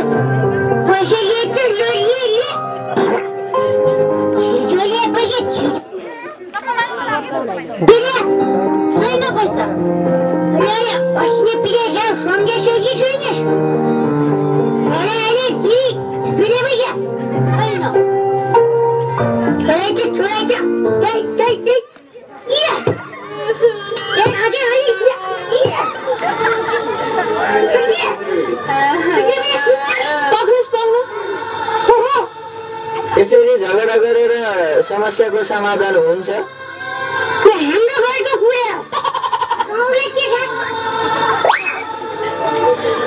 पैसा घेतलं जोडले पैसे दिले छैन पैसा अस्ति पिए घ्या सम्झेछ कि छैनस् अहिले फिरे पैसा छैन छोराइछ यसरी झगडा गरेर समस्याको समाधान हुन्छ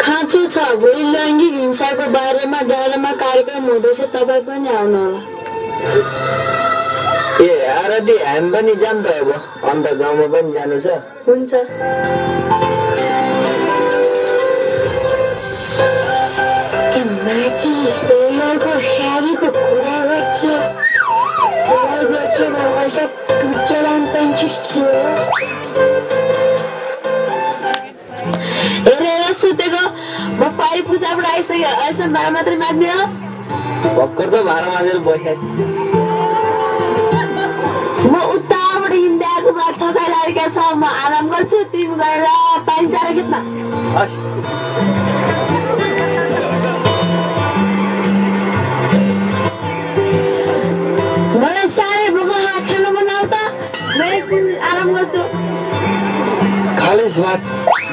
खाँचो छ भोलि लैङ्गिक हिंसाको बारेमा डाँडामा कार्यक्रम हुँदैछ तपाईँ पनि आउनुहोला ए आरती हामी पनि जाऊँ त अब अन्त गाउँमा पनि जानु छ हुन्छ साडीको कुरा गर्छु हेरेर सुतेको म पारी पूजाबाट आइसक्यो अहिलेसम्म भाडा मात्रै माग्ने हो भर्खर त भाडा माझेर बसेको म उताबाट हिँड्दै आएको मलाई थकाइ लागेको छ म आराम गर्छु तिमी गएर पानी चारो खेतमा मलाई साह्रै भोक खाना बनाऊ त म एकछिन आराम गर्छु खालिस भात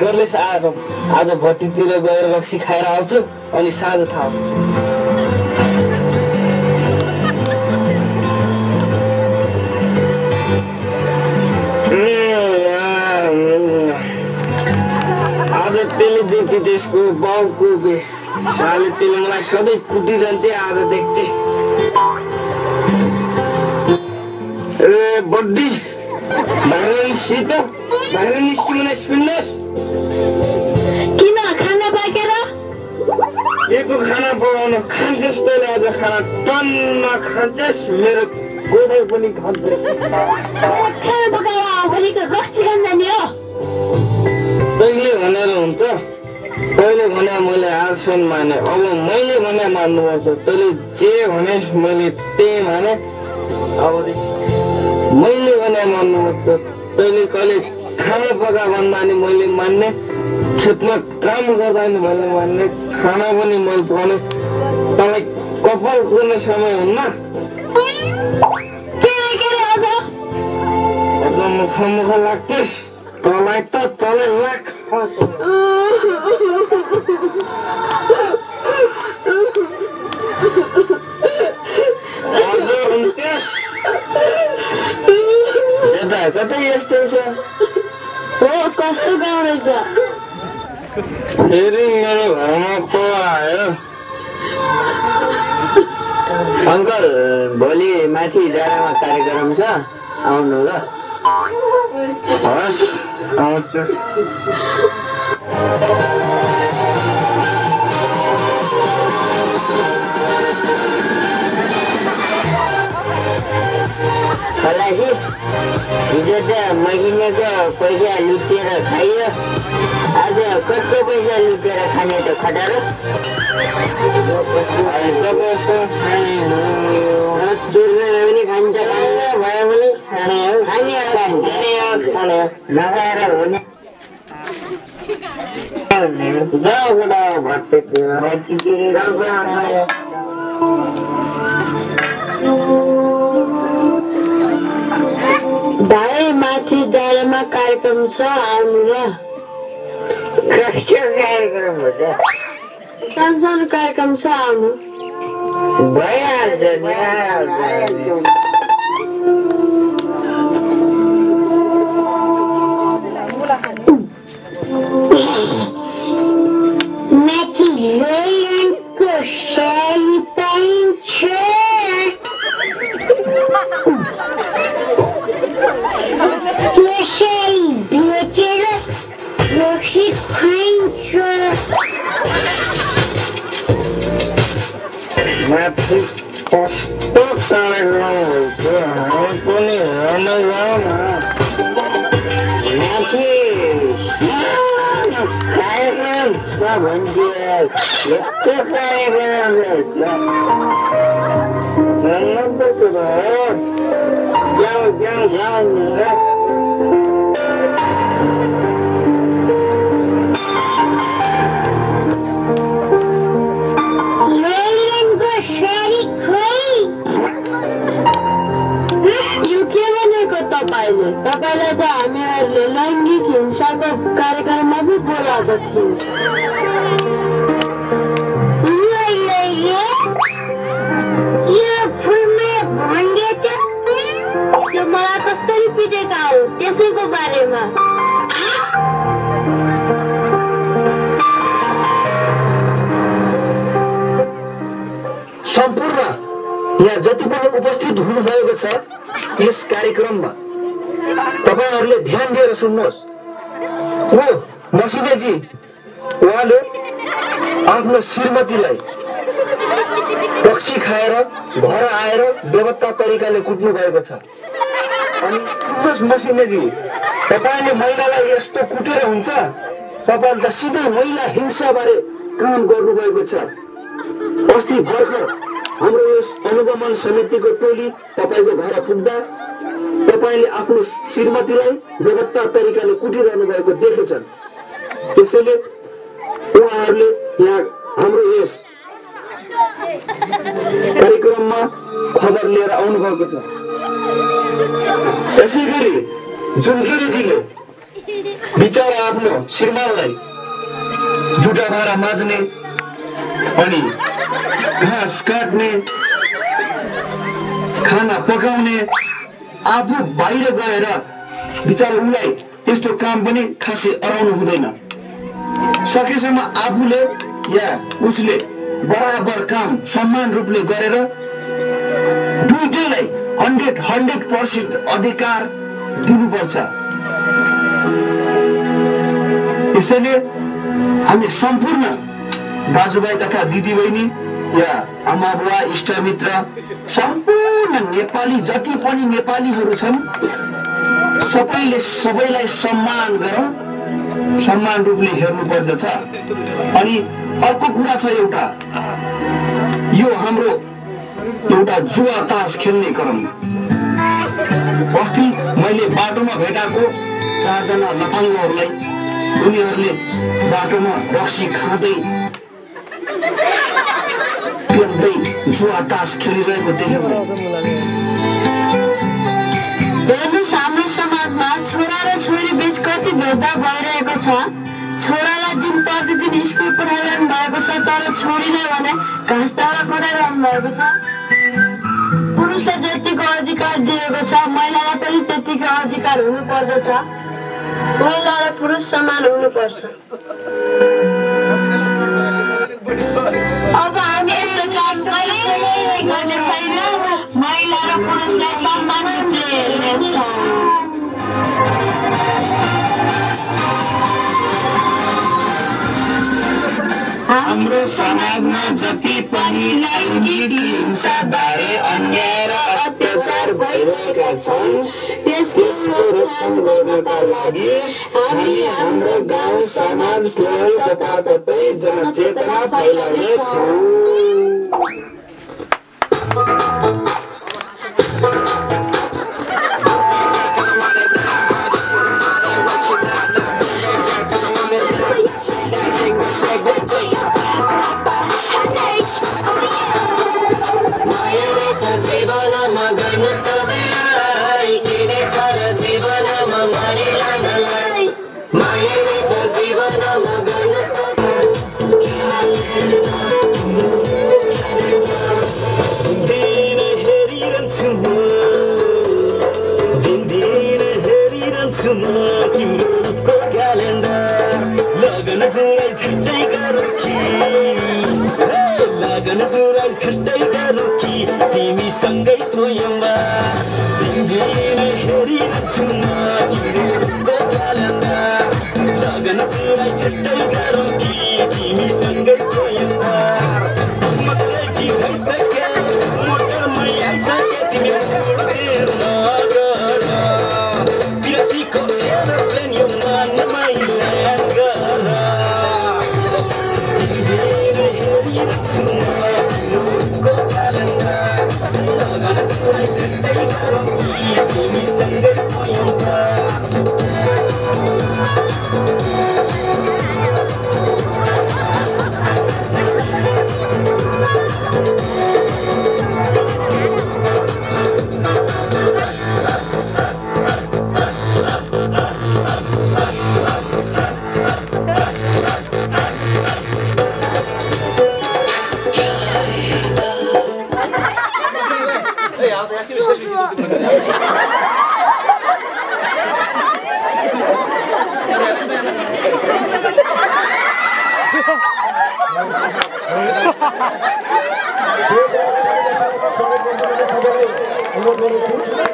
गर्लेस आराम आज भट्टीतिर गएर रक्सी खाएर आउँछु अनि साँझ थाहा हुन्छ आज त्यसले देख्छ त्यसको बाउको साले त्यसले मलाई सधैँ कुटिरहन्छ आज देख्छ ए बड्डी बाहिर निस्कित बाहिर निस्किने सुन्नुहोस् किन खाना पाकेर केको खाना पकाउनु खान्छस् तैँले आज खाना टन्न खान्छस् मेरो गोदै पनि खान्छ खाना पकाएर भोलिको रक्सी खान जाने हो तैँले भनेर हुन्छ तैँले भने मैले आजसम्म माने अब मैले भने मान्नुपर्छ तैँले जे भनेस् मैले त्यही माने अबदेखि मैले भने मान्नुपर्छ तैँले कहिले खाना पका भन्दा नि मैले मान्ने खेतमा काम गर्दा नि मैले मान्ने खाना पनि मैले पकाउने तँलाई कपाल कुर्ने समय हुन्न अझ मुख लाग्थ्योस् तँलाई त तँलाई लाख अझ हुन्थ्योस् कतै यस्तो छ हो कस्तो गाउँ रहेछ फेरि मेरो घरमा को आयो अङ्कल भोलि माथि डाँडामा कार्यक्रम छ आउनु ल हवस् आउँछु खलासी हिजो त महिनाको पैसा लुटेर खाइयो आज कसको पैसा लुटेर खाने त खटारो पनि खान्छ भयो भने नखाएर हुने जाऊ केटा भट्टीतिर भाइ माथि डाँडामा कार्यक्रम छ आउनु र कस्तो कार्यक्रम हुन्छ सानो सानो कार्यक्रम छ आउनु भइहाल्छ नि माथि लोयनको साडी पाइन्छ त्यो साडी बेचेर रक्सी खाइन्छ माथि कस्तो कार्यक्रम हुन्छ हामी पनि हेर्न जाउँ न माथि कार्यक्रम छ भन्थ्यो यस्तो कार्यक्रम तपाईँले तपाईँलाई त हामीहरूले लैङ्गिक हिंसाको कार्यक्रममा पो बोलाएको थियौँ। त्यो मलाई कसरी पिटेका हो त्यसैको बारेमा सम्पूर्ण यहाँ जति पनि उपस्थित हुनुभएको छ यस कार्यक्रममा तपाईहरुले ध्यान दिएर सुन्नुहोस्। मसिदेजी उहाँले आफ्नो श्रीमतीलाई रक्सी खाएर घर आएर बेपत्ता तरिकाले कुट्नु भएको छ। अनि सुन्नुहोस् मसिदेजी, तपाईले महिलालाई यस्तो कुटेर हुन्छ? तपाईले त सिधै महिला हिंसा बारे काम गर्नु भएको छ। अस्ति भर्खर हाम्रो यस अनुगमन समितिको टोली तपाईको घर पुग्दा तपाईले आफ्नो श्रीमतीलाई बेपत्ता तरिकाले कुटिरहनु भएको देखेछन्। त्यसैले उहाँहरूले यहाँ हाम्रो यस कार्यक्रममा खबर लिएर आउनु भएको छ। यसैगरी जुनखेरीजीले बिचारा आफ्नो श्रीमानलाई जुटा भाँडा माझ्ने अनि घाँस काट्ने खाना पकाउने आफू बाहिर गएर बिचारा उलाई त्यस्तो काम पनि खासै अराउनु हुँदैन। सकेसम्म आफूले या उसले बराबर काम समान रूपले गरेर दुईटैलाई 100% अधिकार दिनुपर्छ। यसैले हामी सम्पूर्ण दाजुभाइ तथा दिदीबहिनी या आमा बुवा इष्टमित्र सम्पूर्ण नेपाली जति पनि नेपालीहरू छन् सबैले सबैलाई सम्मान गरौँ, सम्मान रूपले हेर्नु पर्दछ। अनि अर्को कुरा छ एउटा, यो हाम्रो एउटा जुवा तास खेल्ने क्रम। अस्ति मैले बाटोमा भेटाएको 4 जना लफाङ्गहरूलाई उनीहरूले बाटोमा रक्सी खाँदै पिउँदै जुवा तास खेलिरहेको देखेँ। हेर्नुहोस्, हाम्रो समाजमा छोरा र छोरी बीच कति भेदभाव भइरहेको छ। छोरालाई दिन प्रतिदिन स्कुल पठाइरहनु भएको छ, तर छोरीलाई भने घाँस दाउरा गराइरहनु भएको छ। पुरुषलाई जतिको अधिकार दिएको छ महिलालाई पनि त्यतिको अधिकार हुनु पर्दछ। महिला र पुरुष समान हुनुपर्छ। अब हामी यस्तो काम गर्ने छैन, महिला र पुरुषलाई समान रूपले हेर्नेछौँ। हाम्रो समाजमा जति पनि लैङ्गिक हिंसा बारे अन्याय र अत्याचार भइरहेका छन् त्यसको रोकथाम गर्नका लागि हामी हाम्रो गाउँ समाज टोल जताततै जनचेतना फैलाउनेछौँ। तिमी सँगै सोयौँमा तिमीले हेरिरहन्छु म तिम्रो क्यालेन्डर लगन चुराइ छुट्टै गरौँ कि तिमी सँगै सोयौँमा मलाई कि भइसक्यो मोटरमै आइसक्यो तिमी उडेर नगर यतिको एरोप्लेन यो मनमा ल्यान्ड गर अनुरोध गर्दछु